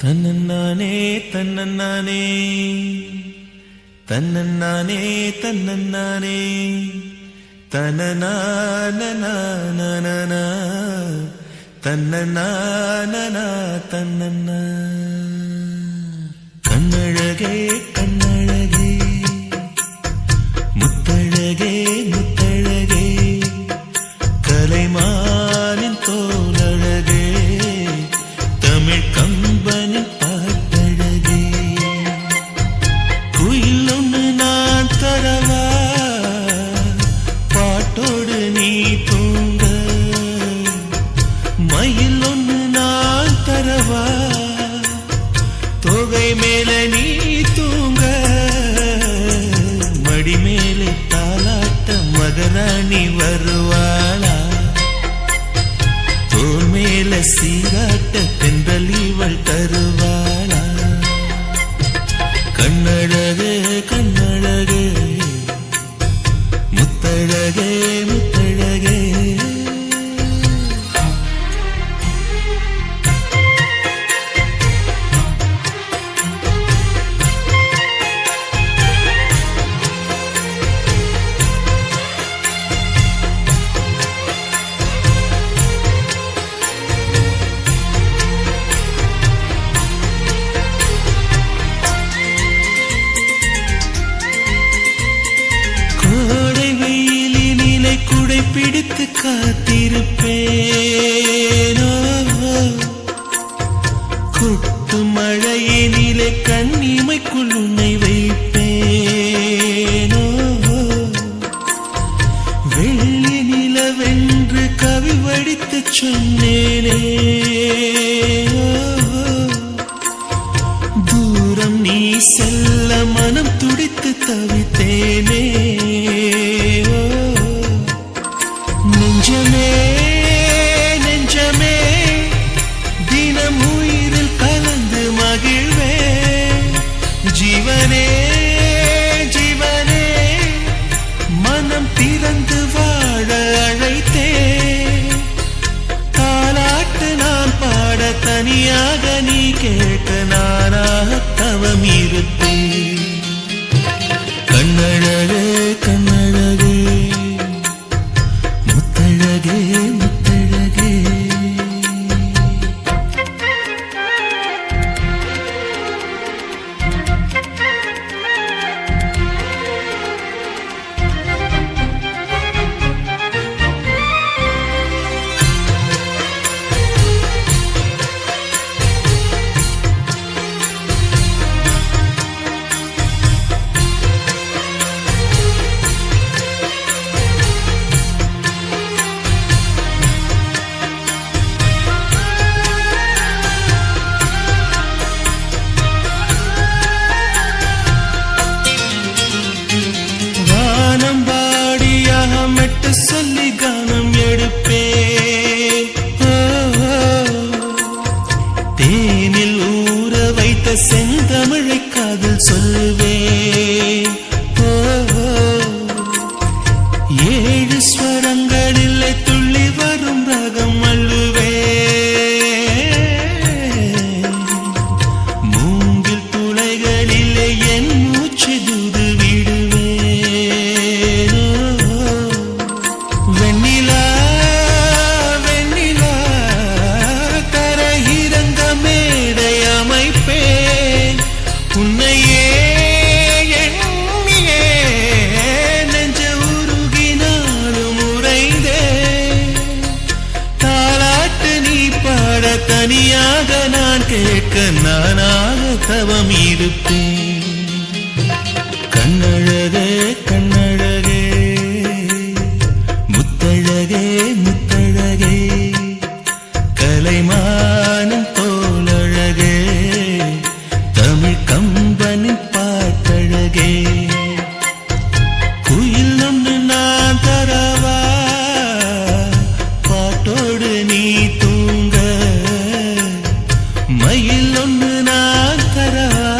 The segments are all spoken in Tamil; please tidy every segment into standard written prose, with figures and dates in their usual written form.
தன்னன்னானே தன்னன்னானே தன்னன்னானே தன்னன்னானே தனநானநானநா தன்னநானனா தன்னன்னா. கண்ணழகே கண்ணழகே முத்தழகே முத்தழகே கலைமானின் தோலழகே தமிழ் கம்பனின் பாட்டழகே. குயில் ஒன்று நான் தரவா பாட்டோடு நீ தூங்க, மயில் ஒன்று நான் தரவா தொகை மேல நீ தூங்க, மடி மேலே தாலாட்ட மகராணி வருவாளா, தோல் மேல சீராட்ட தென்றல் இவள் தருவாளா. கண்ணழகு கண்ணழகு முத்தழகே முத்தழகே. குடை பிடித்து காத்திருப்பேனோ, கொட்டு மழையினிலே கண்ணிமைக்குள் உன்னை வைப்பேனோ, வெள்ளி நிலவென்று கவி வடித்து சொன்னேனே, தூரம் நீ செல்ல மனம் துடித்து தவித்தேனே. நெஞ்சமே நெஞ்சமே தினம் உயிரில் கலந்து மகிழ்வே, ஜீவனே ஜீவனே மனம் திறந்து வாழ அழைத்தே. தாலாட்டு நான் பாட தனியாக நீ கேட்க நானாக தவம் இருப்பேன். கண்ணழகு கண்ணழகு முத்தழகே முத்தழகே. சொல்லி கானம் எடுப்பே, தேனில் ஊற வைத்த செந்தமிழை காதல் சொல்லுவே, ஏழு ஸ்வரங்களில் துள்ளி வரும் ராகம் அள்ளுவே, மூங்கில் துளைகளிலே என் மூச்சு தூது விடுவே. வெண்ணிலா வெண்ணிலா தரையிறங்க மேடை அமைப்பேன், உன்னையே எண்ணியே நெஞ்ச உருகினாலும் உறைந்தே. தாலாட்டு நீ பாட தனியாக நான் கேட்க நானாக தவம் இருப்பேன். கண்ணழகே கண்ணழகே முத்தழகே முத்தழகே கலைமானம் தோலழகே தமிழ் கம்பனின் பாட்டழகே. குயில் ஒன்று நான் தரவா பாட்டோடு நீ தூங்க, மயில் ஒன்று நான் தரவா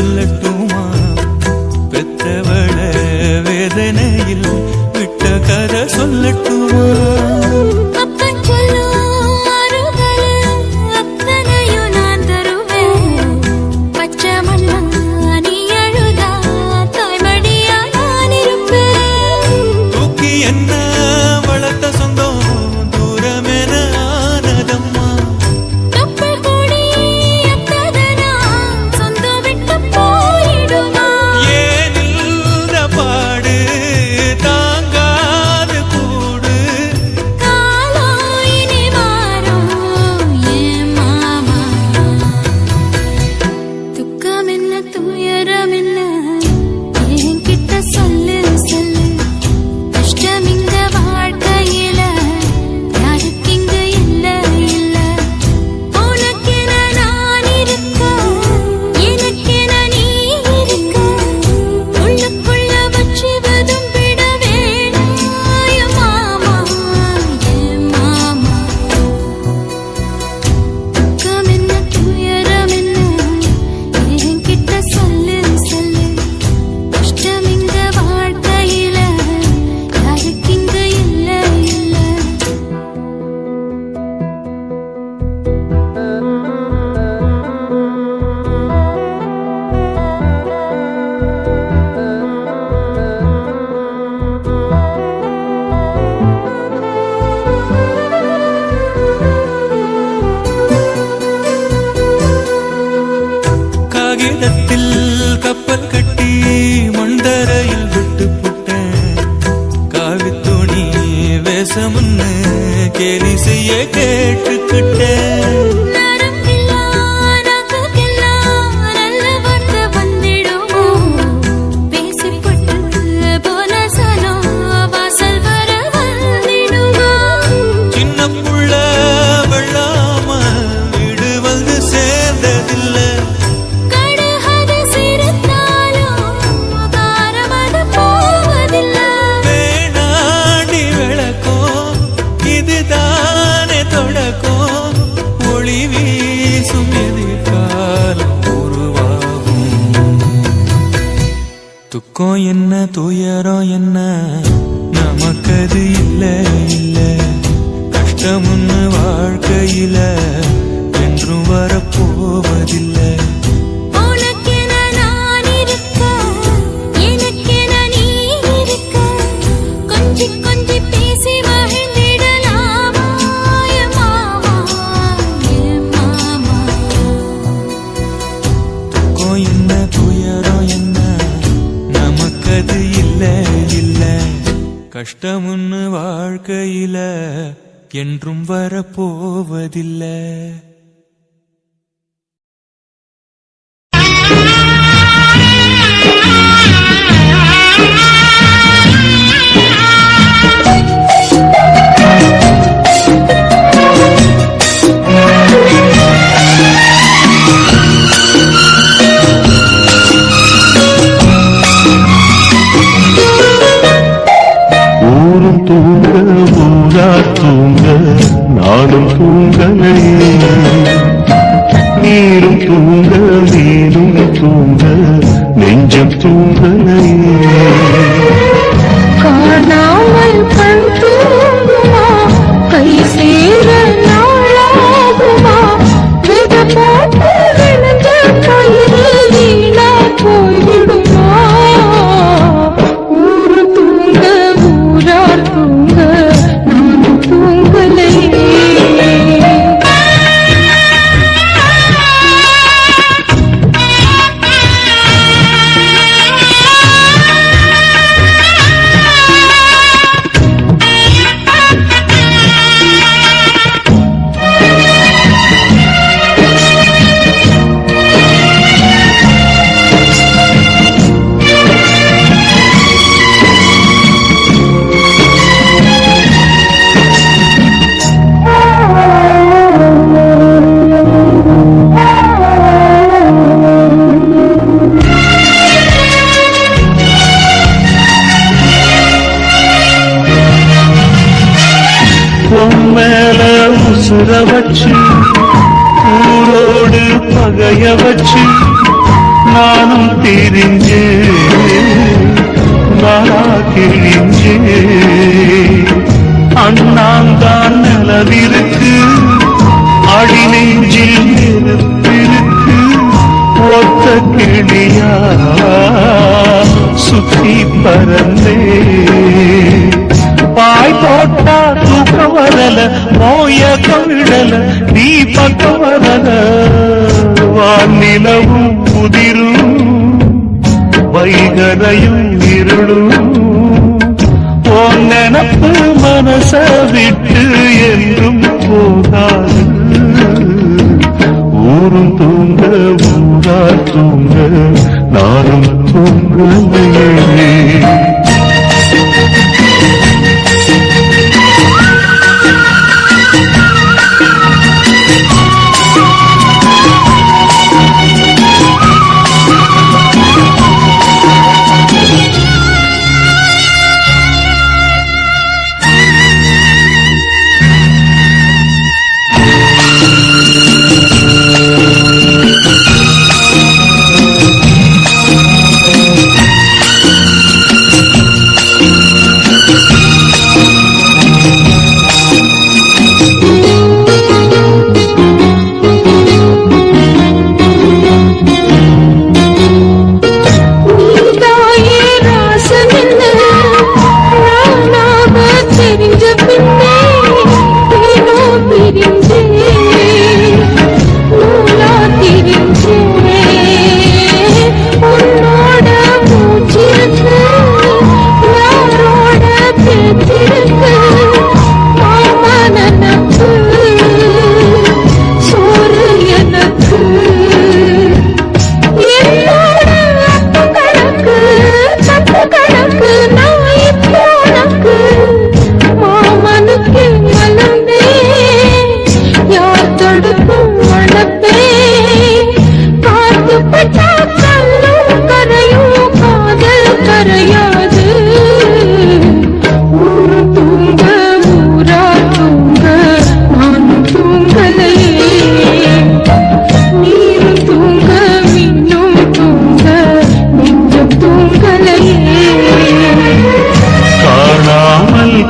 சொல்லட்டுமா பெத்தவள வேதனையில் விட்ட கதை சொல்லட்டுமா கப்பல் கட்டி மண்டரையில் விட்டு புட்டேன் காவி துணி வேஷமுன்னு கேலி செய்ய கேட்டுக்கிட்டேன் துக்கம் என்ன துயரம் என்ன நமக்கது இல்ல இல்ல கஷ்டம்னு வாழ்க்கையில என்றும் வரப்போவதில்லை கஷ்டமுன்னு வாழ்க்கையில என்றும் வரப்போவதில்லை தூங்க நானும் தூங்கலையே நீரும் தூங்க நீரும் தூங்க நெஞ்சம் தூங்கலையே காணாமல் கண் தூங்குமா கை சேர நாளாகுமா வித போட்டு விழுந்த கயிறு வீணா போய்விடுமா ஊரு தூங்க ஊரார் தூங்க மேல உசுர வச்சு ஊரோடு பகைய வச்சு நானும் தெரிஞ்சே நானா கிழிஞ்சே அண்ணாந்தான் நிலவிருக்கு அடி நெஞ்சில் நெருப்பிருக்கு ஒத்த கிளியா சுத்தி பறந்தே பாய் போட்டா தூக்கம் வரல நோய கவிழல நீ பக்கம் வரல வானிலவும் புதிரும் வைகரையும் இருளும் உன் நினப்பு மனச விட்டு என்றும் போகாது ஊரும் தூங்க ஊரா தூங்க நானும் தூங்கலையே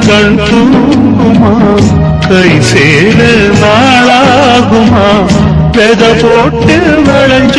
கண் தூங்குமா கை சேர நாளாகுமா வெத போட்டு விளைஞ்ச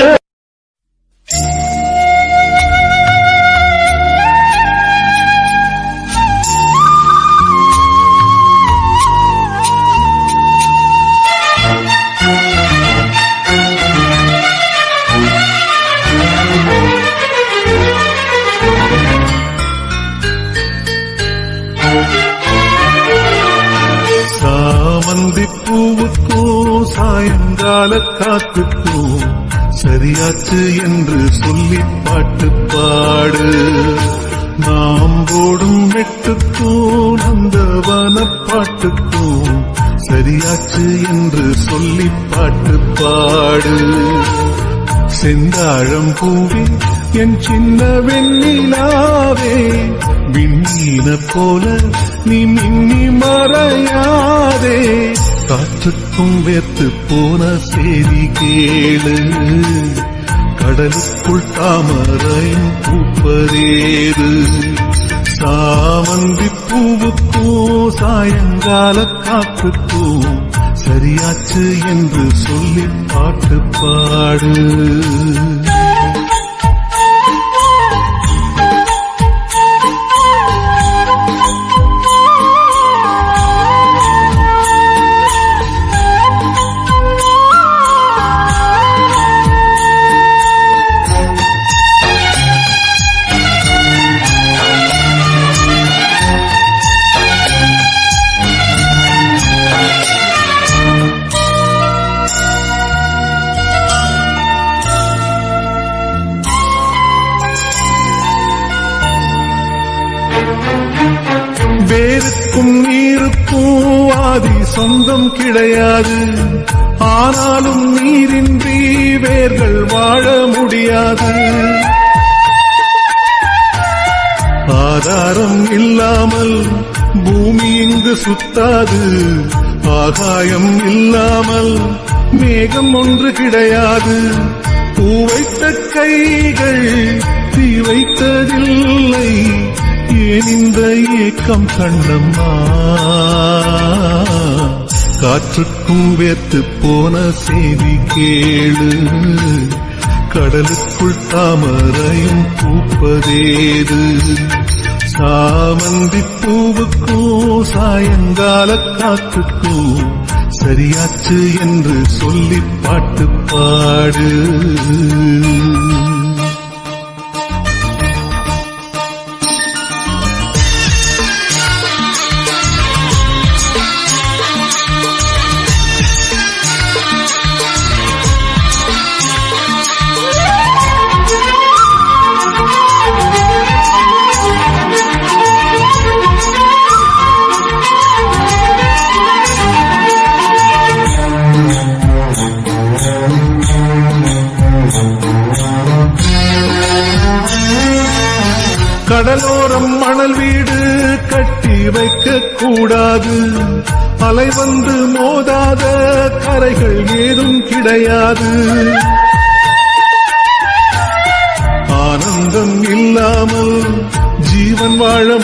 பூவுக்கும் சாயங்கால காத்துக்கும் சரியாச்சு என்று சொல்லி பாட்டு பாடு நாம் போடும் வெட்டுக்கும் அந்த வனப்பாட்டுக்கும் சரியாச்சு என்று சொல்லி பாட்டு பாடு செந்தாழம் பூவே என் சின்ன வெண்ணிலாவே விண்ணீன போல நீ மின்னி மறையாதே காற்றுக்கும் வேத்து போன செய்தி கேளு கடலுக்குள் தாமரையும் பூப்பதேது சாமந்தி பூவுக்கும் சாயங்கால காற்றுக்கும் சரியாச்சு என்று சொல்லி பாட்டு பாடு வேருக்கும் நீருக்கும் ஆதி சொந்தம் கிடையாது ஆனாலும் நீரின்றி வேர்கள் வாழ முடியாது ஆதாரம் இல்லாமல் பூமி இங்கு சுத்தாது ஆகாயம் இல்லாமல் மேகம் ஒன்று கிடையாது பூ வைத்த கைகள் தீ வைத்ததில்லை, ஏன் இந்த ஏக்கம் கண்ணம்மா? காற்றுக்கும் வேர்த்து போன செய்தி கேளு, கடலுக்குள் தாமரையும் பூப்பதேது. சாமந்தி பூவுக்கும் சாயங்கால காத்துக்கும் சரியாச்சு என்று சொல்லி பாட்டு பாடு. கடலோரம் மணல் வீடு கட்டி வைக்க கூடாது, அலை வந்து மோதாத கரைகள் ஏதும் கிடையாது.